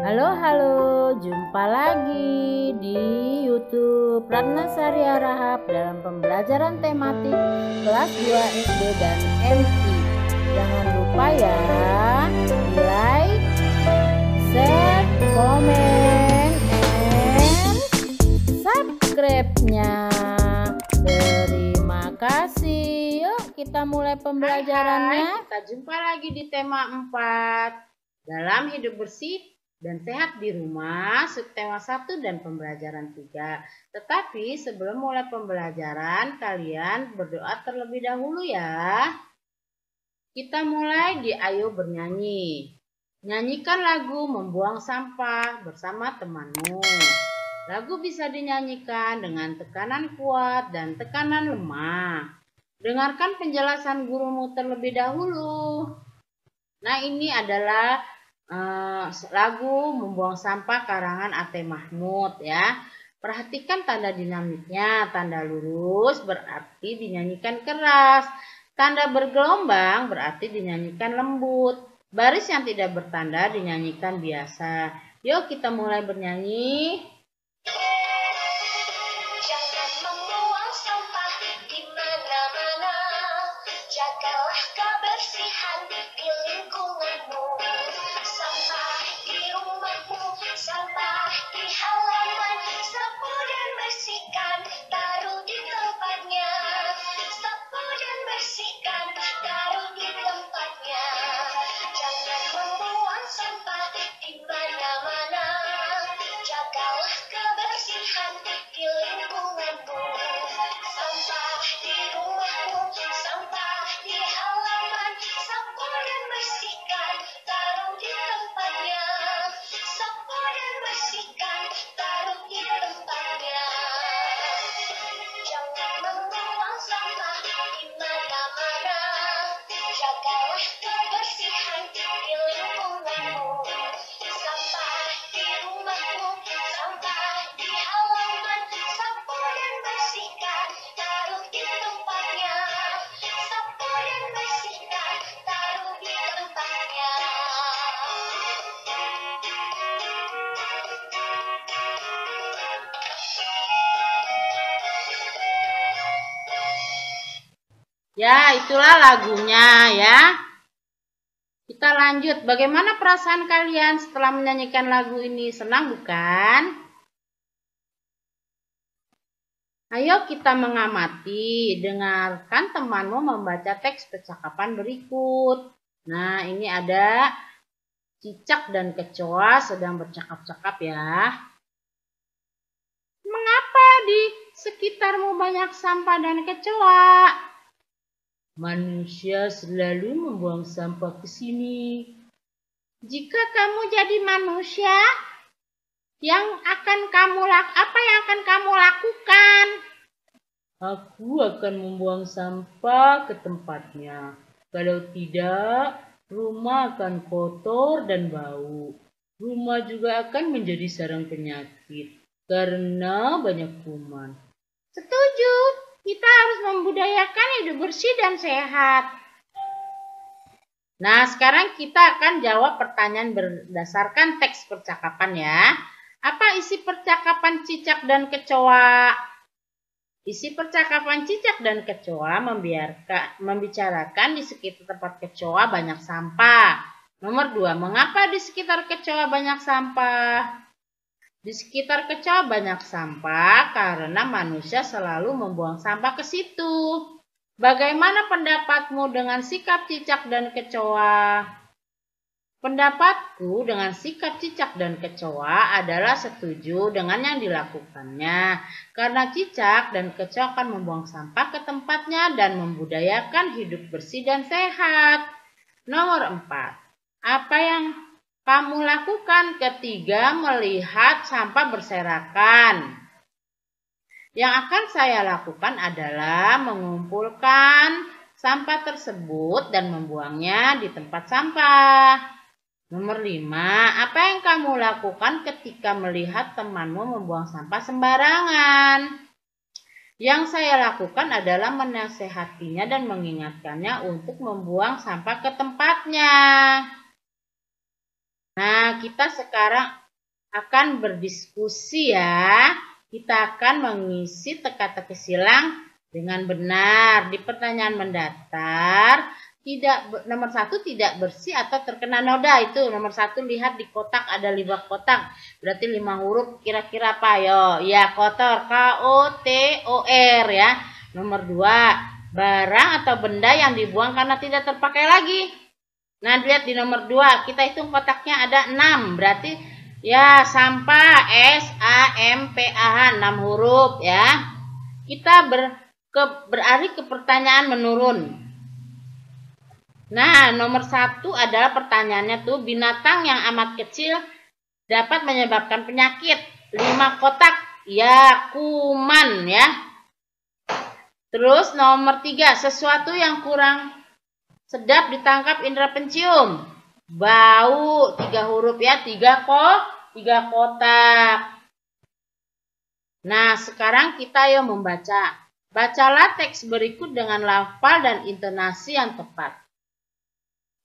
Halo, jumpa lagi di YouTube Ratna Sari Rahab dalam pembelajaran tematik kelas 2 SD dan MI. Jangan lupa ya, di like, share, komen, and subscribe-nya. Terima kasih. Yuk kita mulai pembelajarannya. Kita jumpa lagi di tema 4 dalam hidup bersih dan sehat di rumah, subtema 1 dan pembelajaran 3. Tetapi sebelum mulai pembelajaran, kalian berdoa terlebih dahulu ya. Kita mulai di Ayo Bernyanyi. Nyanyikan lagu Membuang Sampah bersama temanmu. Lagu bisa dinyanyikan dengan tekanan kuat dan tekanan lemah. Dengarkan penjelasan gurumu terlebih dahulu. Nah, ini adalah lagu Membuang Sampah karangan A.T. Mahmud ya. Perhatikan tanda dinamiknya. Tanda lurus berarti dinyanyikan keras. Tanda bergelombang berarti dinyanyikan lembut. Baris yang tidak bertanda dinyanyikan biasa. Yuk kita mulai bernyanyi. Jangan membuang sampah di mana-mana. Jagalah kebersihan di lingkunganmu. Sampah di rumahmu, sampah di halaman, sapu dan bersihkan, taruh di tempatnya. Sapu dan bersihkan, taruh di tempatnya. Jangan membuang sampah di mana-mana. Jagalah kebersihan di lingkunganmu. Sampah di rumahmu, sampah di halaman, sapu dan bersihkan, taruh di tempatnya. Sapu dan bersihkan, taruh di tempatnya. Jangan membuang sampah di mana-mana. Jagalah kebersihan di lingkunganmu. Sampah di rumahmu, sampah di halaman, sapu dan bersihkan, taruh di tempatnya. Sapu dan bersihkan, taruh di tempatnya. Ya, itulah lagunya ya. Kita lanjut. Bagaimana perasaan kalian setelah menyanyikan lagu ini? Senang bukan? Ayo kita mengamati. Dengarkan temanmu membaca teks percakapan berikut. Nah, ini ada cicak dan kecoa sedang bercakap-cakap ya. Mengapa di sekitarmu banyak sampah dan kecoa? Manusia selalu membuang sampah ke sini. Jika kamu jadi manusia, apa yang akan kamu lakukan? Aku akan membuang sampah ke tempatnya. Kalau tidak, rumah akan kotor dan bau. Rumah juga akan menjadi sarang penyakit karena banyak kuman. Setuju. Kita harus membudayakan hidup bersih dan sehat. Nah, sekarang kita akan jawab pertanyaan berdasarkan teks percakapan ya. Apa isi percakapan cicak dan kecoa? Isi percakapan cicak dan kecoa membicarakan di sekitar tempat kecoa banyak sampah. Nomor 2, mengapa di sekitar kecoa banyak sampah? Di sekitar kecoa banyak sampah karena manusia selalu membuang sampah ke situ. Bagaimana pendapatmu dengan sikap cicak dan kecoa? Pendapatku dengan sikap cicak dan kecoa adalah setuju dengan yang dilakukannya. Karena cicak dan kecoa akan membuang sampah ke tempatnya dan membudayakan hidup bersih dan sehat. Nomor 4. Apa yang kamu lakukan ketika melihat sampah berserakan? Yang akan saya lakukan adalah mengumpulkan sampah tersebut dan membuangnya di tempat sampah. Nomor 5, apa yang kamu lakukan ketika melihat temanmu membuang sampah sembarangan? Yang saya lakukan adalah menasehatinya dan mengingatkannya untuk membuang sampah ke tempatnya. Nah, kita sekarang akan berdiskusi ya. Kita akan mengisi teka-teki silang dengan benar. Di pertanyaan mendatar, nomor 1 tidak bersih atau terkena noda. Itu nomor 1, lihat di kotak ada 5 kotak. Berarti 5 huruf, kira-kira apa? Yo, ya kotor, KOTOR ya. Nomor 2, barang atau benda yang dibuang karena tidak terpakai lagi. Nah, lihat di nomor 2, kita hitung kotaknya ada 6. Berarti ya sampah, SAMPAH, 6 huruf ya. Kita beralih ke pertanyaan menurun. Nah, nomor 1 adalah pertanyaannya tuh, binatang yang amat kecil dapat menyebabkan penyakit. 5 kotak, ya kuman ya. Terus nomor 3, sesuatu yang kurang sedap ditangkap indera pencium. Bau, 3 huruf ya, 3 kotak. Nah, sekarang kita yuk membaca. Bacalah teks berikut dengan lafal dan intonasi yang tepat.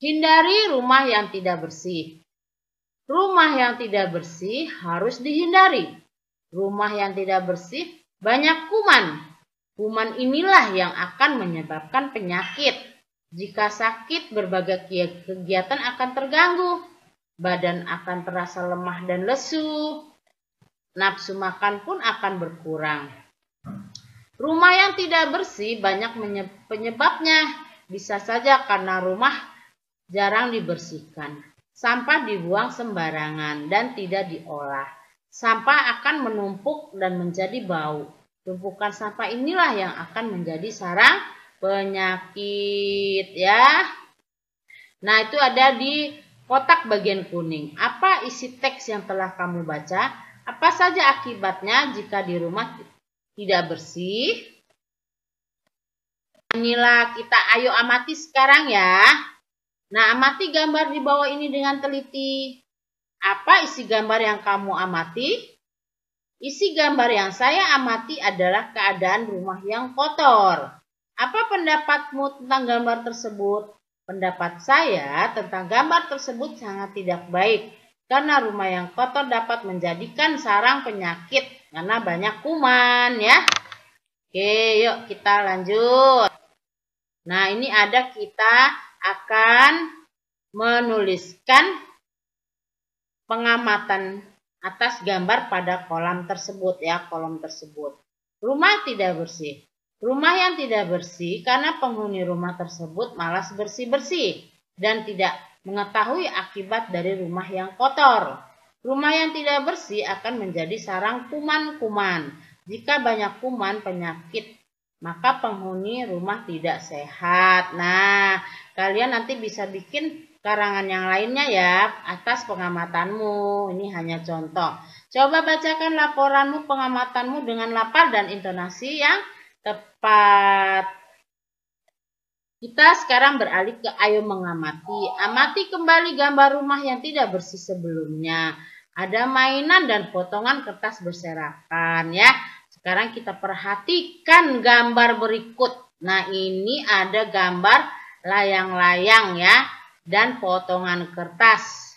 Hindari rumah yang tidak bersih. Rumah yang tidak bersih harus dihindari. Rumah yang tidak bersih banyak kuman. Kuman inilah yang akan menyebabkan penyakit. Jika sakit, berbagai kegiatan akan terganggu. Badan akan terasa lemah dan lesu. Nafsu makan pun akan berkurang. Rumah yang tidak bersih banyak penyebabnya. Bisa saja karena rumah jarang dibersihkan. Sampah dibuang sembarangan dan tidak diolah. Sampah akan menumpuk dan menjadi bau. Tumpukan sampah inilah yang akan menjadi sarang penyakit ya. Nah, itu ada di kotak bagian kuning. Apa isi teks yang telah kamu baca? Apa saja akibatnya jika di rumah tidak bersih? Inilah kita ayo amati sekarang ya. Nah, amati gambar di bawah ini dengan teliti. Apa isi gambar yang kamu amati? Isi gambar yang saya amati adalah keadaan rumah yang kotor. Apa pendapatmu tentang gambar tersebut? Pendapat saya tentang gambar tersebut sangat tidak baik. Karena rumah yang kotor dapat menjadikan sarang penyakit. Karena banyak kuman ya. Oke, yuk kita lanjut. Nah, ini ada kita akan menuliskan pengamatan atas gambar pada kolom tersebut ya, kolom tersebut. Rumah tidak bersih. Rumah yang tidak bersih karena penghuni rumah tersebut malas bersih-bersih dan tidak mengetahui akibat dari rumah yang kotor. Rumah yang tidak bersih akan menjadi sarang kuman-kuman. Jika banyak kuman penyakit, maka penghuni rumah tidak sehat. Nah, kalian nanti bisa bikin karangan yang lainnya ya atas pengamatanmu. Ini hanya contoh. Coba bacakan laporanmu, pengamatanmu dengan lafal dan intonasi yang tepat. Kita sekarang beralih ke ayo mengamati. Amati kembali gambar rumah yang tidak bersih sebelumnya. Ada mainan dan potongan kertas berserakan ya. Sekarang kita perhatikan gambar berikut. Nah, ini ada gambar layang-layang ya dan potongan kertas.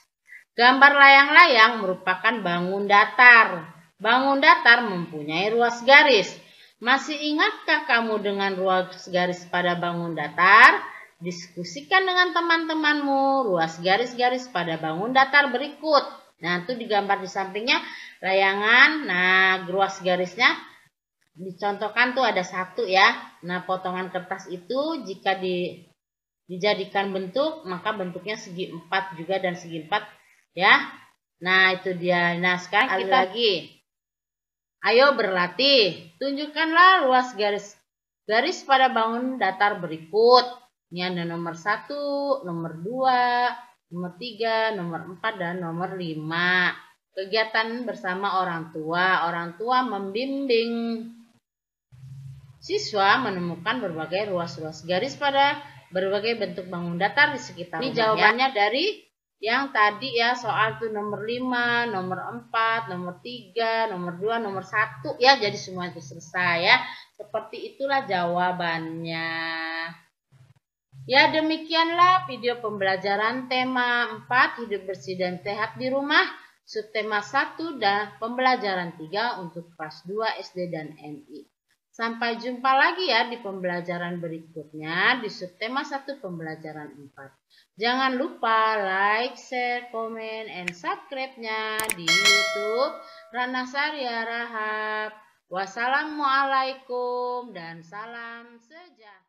Gambar layang-layang merupakan bangun datar. Bangun datar mempunyai ruas garis. Masih ingatkah kamu dengan ruas garis pada bangun datar? Diskusikan dengan teman-temanmu ruas garis-garis pada bangun datar berikut. Nah, itu digambar di sampingnya layangan. Nah, ruas garisnya dicontohkan tuh ada 1 ya. Nah, potongan kertas itu jika dijadikan bentuk, maka bentuknya segi 4 juga dan segi 4 ya. Nah, itu dia. Nah, sekarang kita lagi. Ayo berlatih. Tunjukkanlah ruas garis pada bangun datar berikut. Ini ada nomor 1, nomor 2, nomor 3, nomor 4, dan nomor 5. Kegiatan bersama orang tua. Orang tua membimbing siswa menemukan berbagai ruas-ruas garis pada berbagai bentuk bangun datar di sekitar rumah. Ini jawabannya dari yang tadi ya, soal tuh nomor 5, nomor 4, nomor 3, nomor 2, nomor 1 ya. Jadi semua itu selesai ya. Seperti itulah jawabannya. Ya, demikianlah video pembelajaran tema 4 hidup bersih dan sehat di rumah, subtema 1 dan pembelajaran 3 untuk kelas 2 SD dan MI. Sampai jumpa lagi ya di pembelajaran berikutnya di subtema 1 pembelajaran 4. Jangan lupa like, share, komen, and subscribe-nya di YouTube Rana Saria Rahab. Wassalamualaikum dan salam sejahtera.